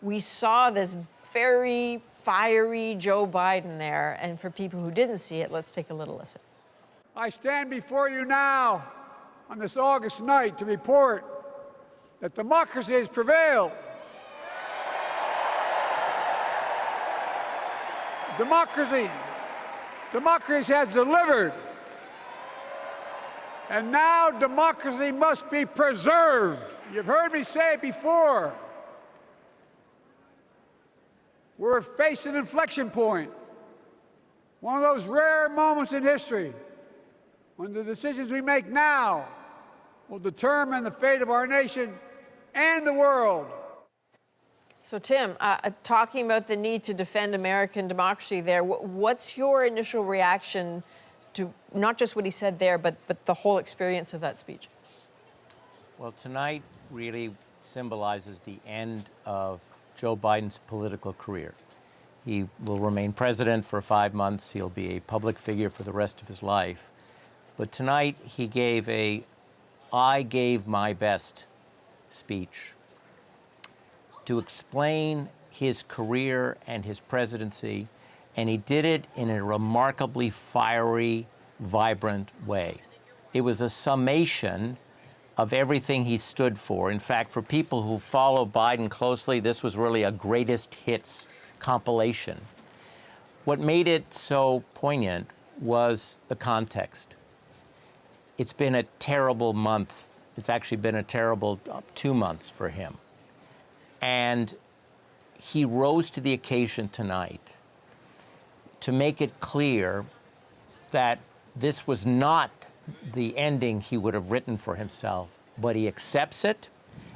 we saw this very fiery Joe Biden there. And for people who didn't see it, let's take a little listen. I stand before you now on this August night to report that democracy has prevailed. Democracy has delivered. And now democracy must be preserved. You've heard me say it before. We're facing an inflection point. One of those rare moments in history when the decisions we make now will determine the fate of our nation and the world. So, Tim, talking about the need to defend American democracy there, what's your initial reaction to not just what he said there, but the whole experience of that speech? Well, tonight really symbolizes the end of Joe Biden's political career. He will remain president for 5 months. He'll be a public figure for the rest of his life. But tonight he gave a "I gave my best" speech to explain his career and his presidency, and he did it in a remarkably fiery, vibrant way. It was a summation of everything he stood for. In fact, for people who follow Biden closely, this was really a greatest hits compilation. What made it so poignant was the context. It's been a terrible month. It's actually been a terrible 2 months for him. And he rose to the occasion tonight to make it clear that this was not the ending he would have written for himself, but he accepts it.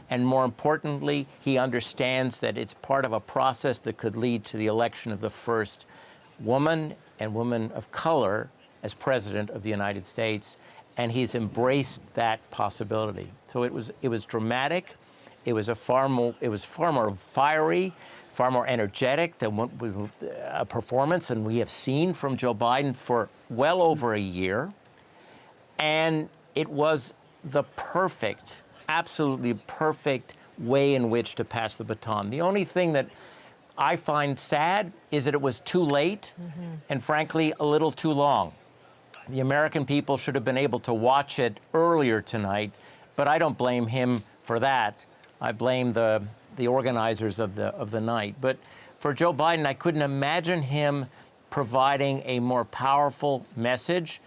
And more importantly, he understands that it's part of a process that could lead to the election of the first woman and woman of color as president of the United States. And he's embraced that possibility. So it was dramatic. It was far more fiery, far more energetic than a performance than we have seen from Joe Biden for well over a year. And it was the perfect, absolutely perfect way in which to pass the baton. The only thing that I find sad is that it was too late and, frankly, a little too long. The American people should have been able to watch it earlier tonight, but I don't blame him for that. I blame the organizers of the night. But for Joe Biden, I couldn't imagine him providing a more powerful message.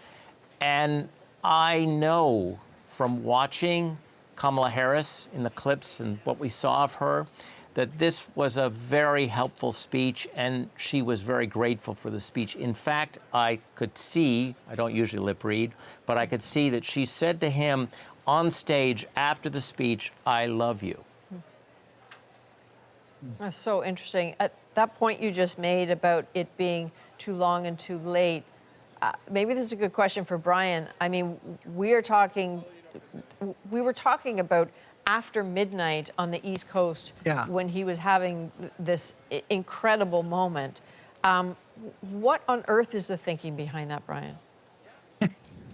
And I know from watching Kamala Harris in the clips and what we saw of her, that this was a very helpful speech, and she was very grateful for the speech. In fact, I could see, I don't usually lip read, but I could see that she said to him on stage after the speech, "I love you." That's so interesting. At that point you just made about it being too long and too late, maybe this is a good question for Brian. I mean, we were talking about after midnight on the East Coast, when he was having this incredible moment. What on earth is the thinking behind that, Brian?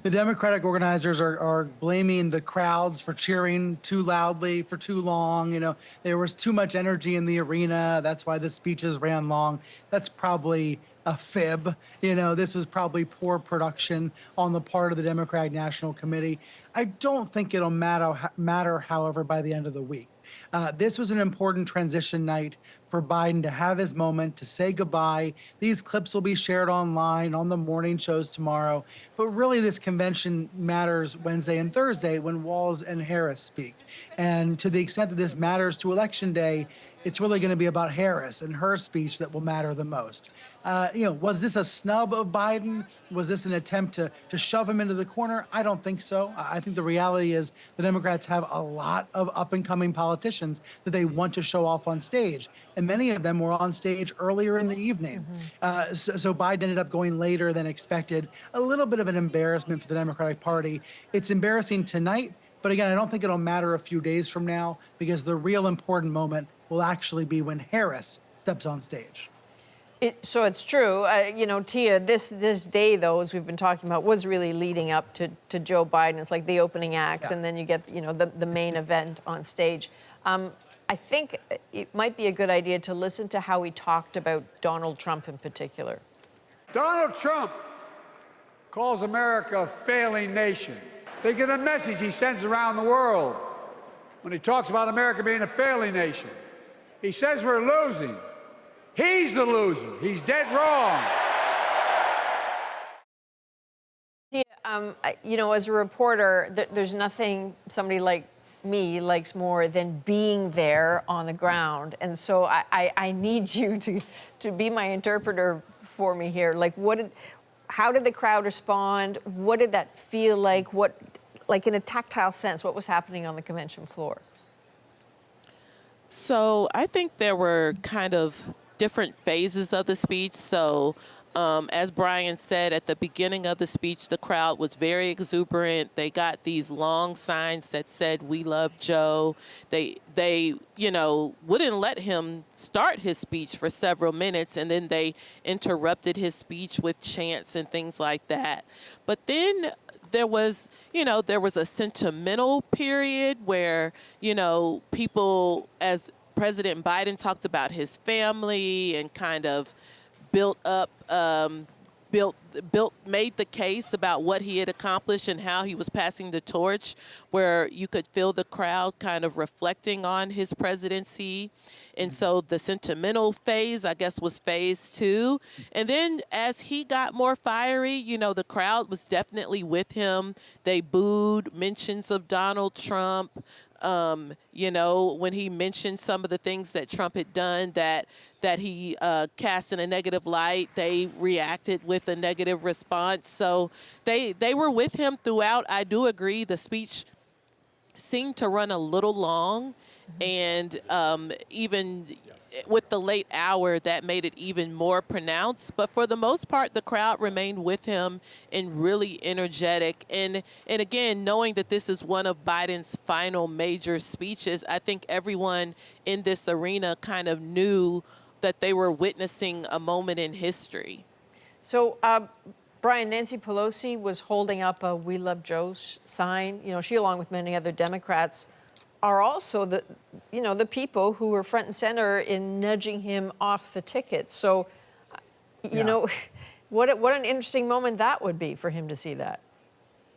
The Democratic organizers are blaming the crowds for cheering too loudly for too long. You know, there was too much energy in the arena. That's why the speeches ran long. That's probably a fib. You know, this was probably poor production on the part of the Democratic National Committee. I don't think it'll matter, however, by the end of the week. This was an important transition night for Biden to have his moment, to say goodbye. These clips will be shared online on the morning shows tomorrow. But really, this convention matters Wednesday and Thursday when Walz and Harris speak. And to the extent that this matters to Election Day, it's really going to be about Harris and her speech that will matter the most. Was this a snub of Biden? Was this an attempt to shove him into the corner? I don't think so. I think the reality is the Democrats have a lot of up-and-coming politicians that they want to show off on stage. And many of them were on stage earlier in the evening. So Biden ended up going later than expected. A little bit of an embarrassment for the Democratic Party. It's embarrassing tonight, but again, I don't think it'll matter a few days from now because the real important moment will actually be when Harris steps on stage. So it's true. Tia, this day, though, as we've been talking about, was really leading up to Joe Biden. It's like the opening act, and then you get, the main event on stage. I think it might be a good idea to listen to how he talked about Donald Trump in particular. Donald Trump calls America a failing nation. Think of the message he sends around the world when he talks about America being a failing nation. He says we're losing. He's the loser. He's dead wrong. You know, as a reporter, there's nothing somebody like me likes more than being there on the ground. And so I need you to be my interpreter for me here. Like, how did the crowd respond? What did that feel like? Like in a tactile sense, what was happening on the convention floor? So I think there were kind of different phases of the speech. So as Brian said, at the beginning of the speech, the crowd was very exuberant. They got these long signs that said, "We love Joe." They wouldn't let him start his speech for several minutes, and then they interrupted his speech with chants and things like that. But then there was a sentimental period where, people, as President Biden talked about his family and kind of made the case about what he had accomplished and how he was passing the torch, where you could feel the crowd kind of reflecting on his presidency. And so the sentimental phase, I guess, was phase 2. And then as he got more fiery, the crowd was definitely with him. They booed mentions of Donald Trump. When he mentioned some of the things that Trump had done that he cast in a negative light, they reacted with a negative response. So they were with him throughout. I do agree the speech seemed to run a little long, and even with the late hour, that made it even more pronounced. But for the most part, the crowd remained with him and really energetic. And again, knowing that this is one of Biden's final major speeches, I think everyone in this arena kind of knew that they were witnessing a moment in history. So, Brian, Nancy Pelosi was holding up a "We Love Joe" sign. She, along with many other Democrats, are also the people who were front and center in nudging him off the ticket. So, what an interesting moment that would be for him to see that.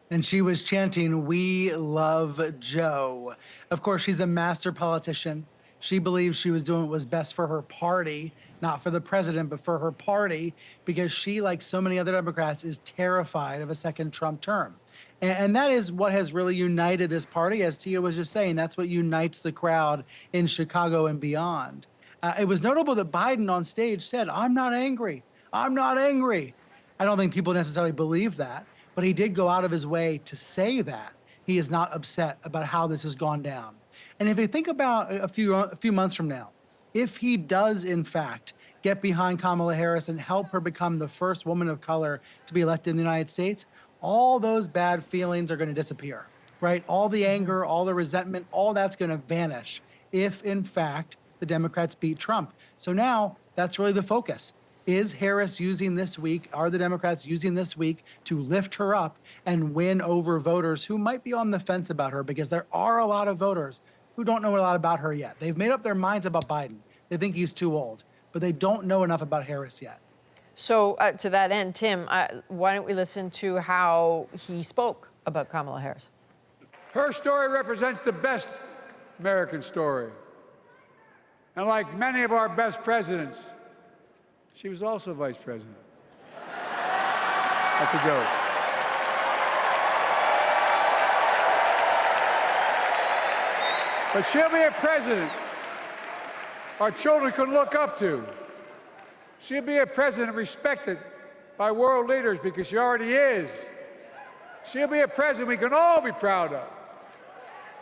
And she was chanting, "We love Joe." Of course, she's a master politician. She believes she was doing what was best for her party, not for the president, but for her party, because she, like so many other Democrats, is terrified of a second Trump term. And that is what has really united this party. As Tia was just saying, that's what unites the crowd in Chicago and beyond. It was notable that Biden on stage said, "I'm not angry. I'm not angry." I don't think people necessarily believe that, but he did go out of his way to say that. He is not upset about how this has gone down. And if you think about a few months from now, if he does, in fact, get behind Kamala Harris and help her become the first woman of color to be elected in the United States, all those bad feelings are going to disappear, right? All the anger, all the resentment, all that's going to vanish if, in fact, the Democrats beat Trump. So now that's really the focus. Is Harris using this week, are the Democrats using this week to lift her up and win over voters who might be on the fence about her? Because there are a lot of voters who don't know a lot about her yet. They've made up their minds about Biden. They think he's too old, but they don't know enough about Harris yet. So to that end, Tim, why don't we listen to how he spoke about Kamala Harris? Her story represents the best American story. And like many of our best presidents, she was also vice president. That's a joke. But she'll be a president our children can look up to. She'll be a president respected by world leaders because she already is. She'll be a president we can all be proud of.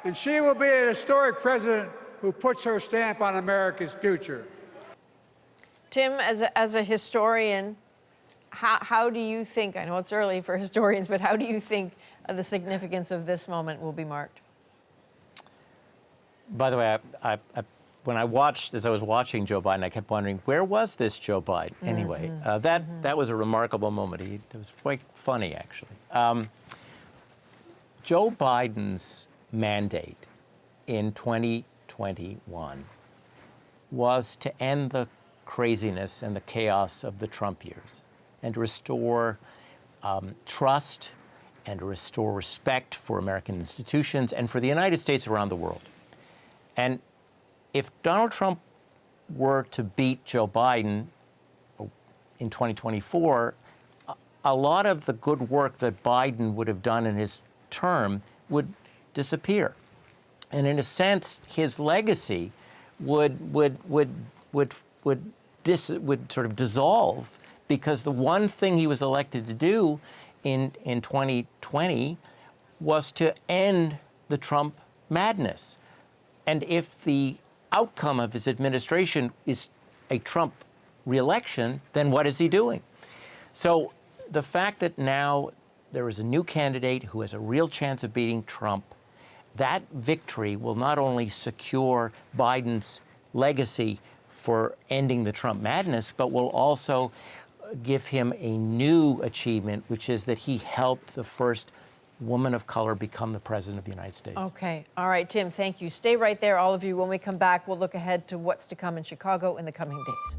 And she will be a historic president who puts her stamp on America's future. Tim, as a historian, how do you think, I know it's early for historians, but how do you think the significance of this moment will be marked? By the way, when I watched, as I was watching Joe Biden, I kept wondering, where was this Joe Biden anyway? That was a remarkable moment. It was quite funny, actually. Joe Biden's mandate in 2020 2021 was to end the craziness and the chaos of the Trump years and to restore trust and to restore respect for American institutions and for the United States around the world. And if Donald Trump were to beat Joe Biden in 2024, a lot of the good work that Biden would have done in his term would disappear. And in a sense, his legacy would sort of dissolve, because the one thing he was elected to do in 2020 was to end the Trump madness. And if the outcome of his administration is a Trump reelection, then what is he doing? So the fact that now there is a new candidate who has a real chance of beating Trump, that victory will not only secure Biden's legacy for ending the Trump madness, but will also give him a new achievement, which is that he helped the first woman of color become the president of the United States. Okay. All right, Tim, thank you. Stay right there, all of you. When we come back, we'll look ahead to what's to come in Chicago in the coming days.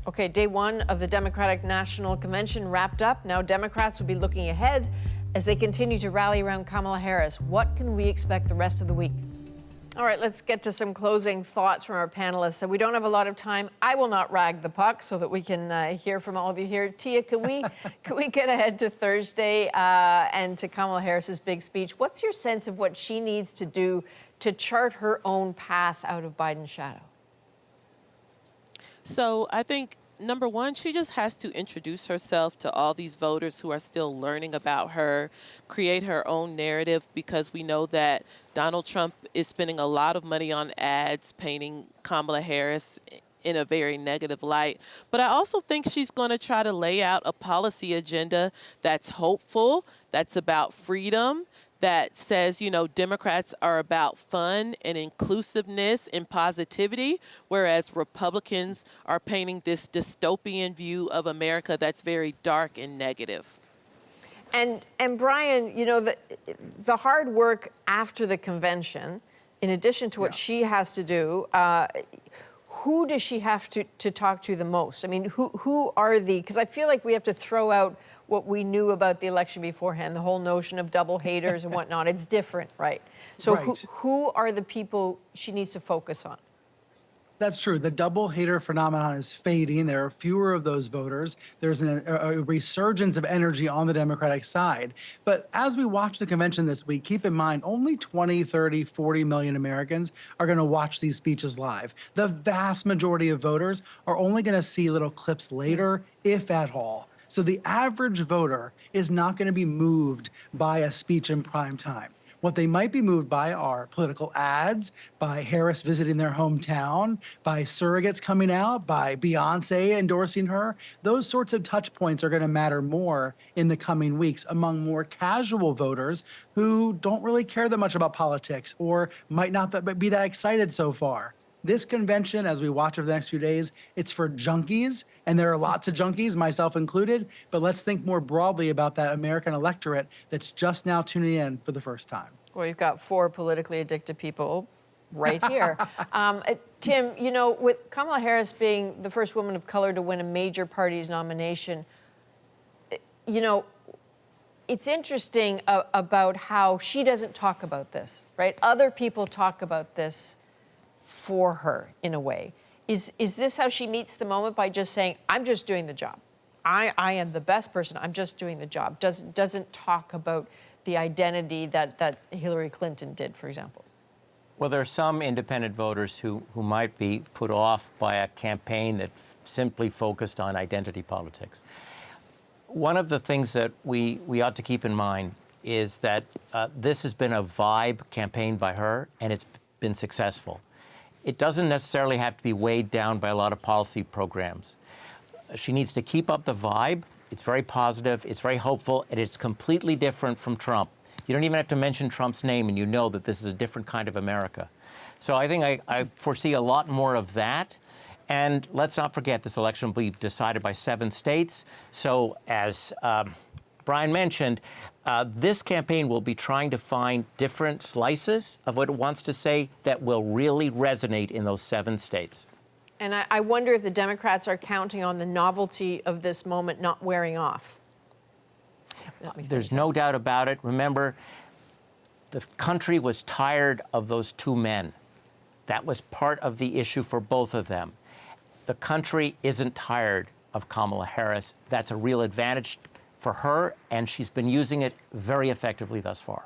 Okay, day one of the Democratic National Convention wrapped up. Now Democrats will be looking ahead as they continue to rally around Kamala Harris. What can we expect the rest of the week? All right, let's get to some closing thoughts from our panelists. So we don't have a lot of time. I will not rag the puck so that we can hear from all of you here. Tia, can we get ahead to Thursday and to Kamala Harris's big speech? What's your sense of what she needs to do to chart her own path out of Biden's shadow? So I think, number one, she just has to introduce herself to all these voters who are still learning about her, create her own narrative, because we know that Donald Trump is spending a lot of money on ads painting Kamala Harris in a very negative light. But I also think she's going to try to lay out a policy agenda that's hopeful, that's about freedom, that says, you know, Democrats are about fun and inclusiveness and positivity, whereas Republicans are painting this dystopian view of America that's very dark and negative. And Brian, you know, the hard work after the convention, in addition to what she has to do, who does she have to talk to the most? I mean, who are because I feel like we have to throw out what we knew about the election beforehand, the whole notion of double haters and whatnot. It's different, right? So Right. who are the people she needs to focus on? That's true. The double hater phenomenon is fading. There are fewer of those voters. There's a resurgence of energy on the Democratic side. But as we watch the convention this week, keep in mind only 20, 30, 40 million Americans are going to watch these speeches live. The vast majority of voters are only going to see little clips later, if at all. So the average voter is not going to be moved by a speech in prime time. What they might be moved by are political ads, by Harris visiting their hometown, by surrogates coming out, by Beyonce endorsing her. Those sorts of touch points are going to matter more in the coming weeks among more casual voters who don't really care that much about politics or might not be that excited so far. This convention, as we watch over the next few days, it's for junkies, and there are lots of junkies, myself included, but let's think more broadly about that American electorate that's just now tuning in for the first time. Well, you've got 4 politically addicted people right here. Tim, you know, with Kamala Harris being the first woman of color to win a major party's nomination, you know, it's interesting about how she doesn't talk about this, right? Other people talk about this for her, in a way. Is this how she meets the moment, by just saying, I'm just doing the job? I am the best person. I'm just doing the job. Doesn't talk about the identity that Hillary Clinton did, for example. Well, there are some independent voters who might be put off by a campaign that simply focused on identity politics. One of the things that we ought to keep in mind is that this has been a vibe campaign by her, and it's been successful. It doesn't necessarily have to be weighed down by a lot of policy programs. She needs to keep up the vibe. It's very positive, it's very hopeful, and it's completely different from Trump. You don't even have to mention Trump's name, and you know that this is a different kind of America. So I think I foresee a lot more of that. And let's not forget, this election will be decided by 7 states. So as Brian mentioned, this campaign will be trying to find different slices of what it wants to say that will really resonate in those 7 states. And I wonder if the Democrats are counting on the novelty of this moment not wearing off. There's no doubt about it. Remember, the country was tired of those 2 men. That was part of the issue for both of them. The country isn't tired of Kamala Harris. That's a real advantage for her, and she's been using it very effectively thus far.